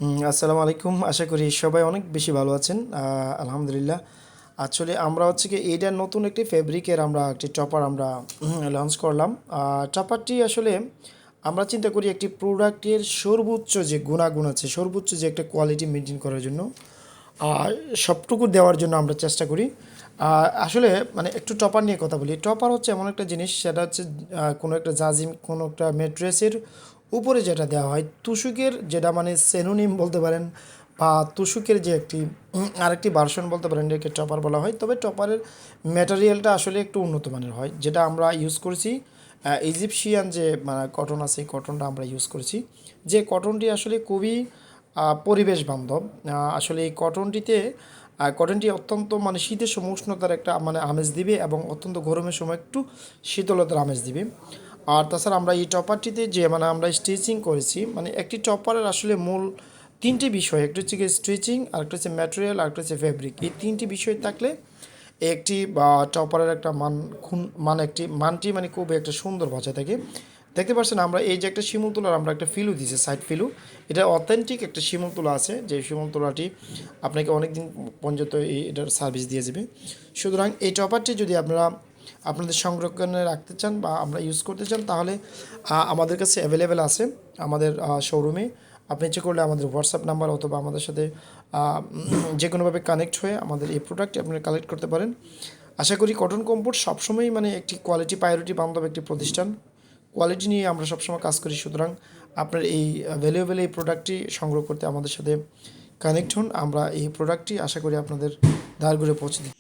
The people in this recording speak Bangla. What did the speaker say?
আসসালামু আলাইকুম। আশা করি সবাই অনেক বেশি ভালো আছেন। আলহামদুলিল্লাহ। আসলে আমরা হচ্ছে কি এইটার নতুন একটি ফেব্রিকের আমরা একটি টপার আমরা লঞ্চ করলাম। টপারটি আসলে আমরা চিন্তা করি একটি প্রোডাক্টের সর্বোচ্চ যে গুণাগুণ আছে, সর্বোচ্চ যে একটা কোয়ালিটি মেনটেন করার জন্য আর সবটুকু দেওয়ার জন্য আমরা চেষ্টা করি। আসলে মানে একটু টপার নিয়ে কথা বলি। টপার হচ্ছে এমন একটা জিনিস, সেটা হচ্ছে কোনো একটা জাজিম, কোনো একটা ম্যাট্রেসের উপরে যেটা দেওয়া হয় তুষুকের, যেটা মানে সেনোনিম বলতে পারেন বা তুষুকের যে একটি আরেকটি ভার্সন বলতে পারেন, এটাকে টপার বলা হয়। তবে টপারের ম্যাটেরিয়ালটা আসলে একটু উন্নত মানের হয়। যেটা আমরা ইউজ করেছি ইজিপশিয়ান যে কটন আছে, কটনটা আমরা ইউজ করেছি। যে কটনটি আসলে খুবই পরিবেশ বান্ধব। আসলে এই কটনটি অত্যন্ত মানে শীতের সময় উষ্ণতার একটা মানে আমেজ দিবে এবং অত্যন্ত গরমের সময় একটু শীতলতার আমেজ দিবে। আর তাছাড়া আমরা এই টপারটিতে যে মানে আমরা স্টিচিং করেছি, মানে একটি টপারের আসলে মূল তিনটি বিষয়, একটা হচ্ছে গিয়ে স্টিচিং, আরেকটা হচ্ছে ম্যাটেরিয়াল, আরেকটা হচ্ছে ফেব্রিক। এই তিনটি বিষয় থাকলে একটি বা টপারের একটা একটি মানটি মানে খুব একটা সুন্দর বজায় থাকে। দেখতে পাচ্ছেন আমরা এই যে একটা শিমুল তোলার আমরা একটা ফিলু দিয়েছি, সাইড ফিলু। এটা অথেন্টিক একটা শিমুল তোলা আছে, যে শিমুল তোলাটি আপনাকে অনেক দিন পর্যন্ত এটার সার্ভিস দিয়ে যাবে। সুতরাং এই টপারটি যদি আপনারা আপনাদের সংরক্ষণে রাখতে চান বা আমরা ইউজ করতে চান, তাহলে আমাদের কাছে অ্যাভেলেবেল আছে আমাদের শোরুমে। আপনি ইচ্ছে করলে আমাদের হোয়াটসঅ্যাপ নাম্বার অথবা আমাদের সাথে যে কোনোভাবে কানেক্ট হয়ে আমাদের এই প্রোডাক্টটি আপনারা কালেক্ট করতে পারেন। আশা করি কটন কম্ফোর্ট সবসময়ই মানে একটি কোয়ালিটি প্রায়োরিটি বান্ধব একটি প্রতিষ্ঠান। কোয়ালিটি নিয়ে আমরা সবসময় কাজ করি। সুতরাং আপনার এই ভ্যালুয়েবল এই প্রোডাক্টটি সংগ্রহ করতে আমাদের সাথে কানেক্ট হন। আমরা এই প্রোডাক্টটি আশা করি আপনাদের দ্বার ঘুরে পৌঁছে দিই।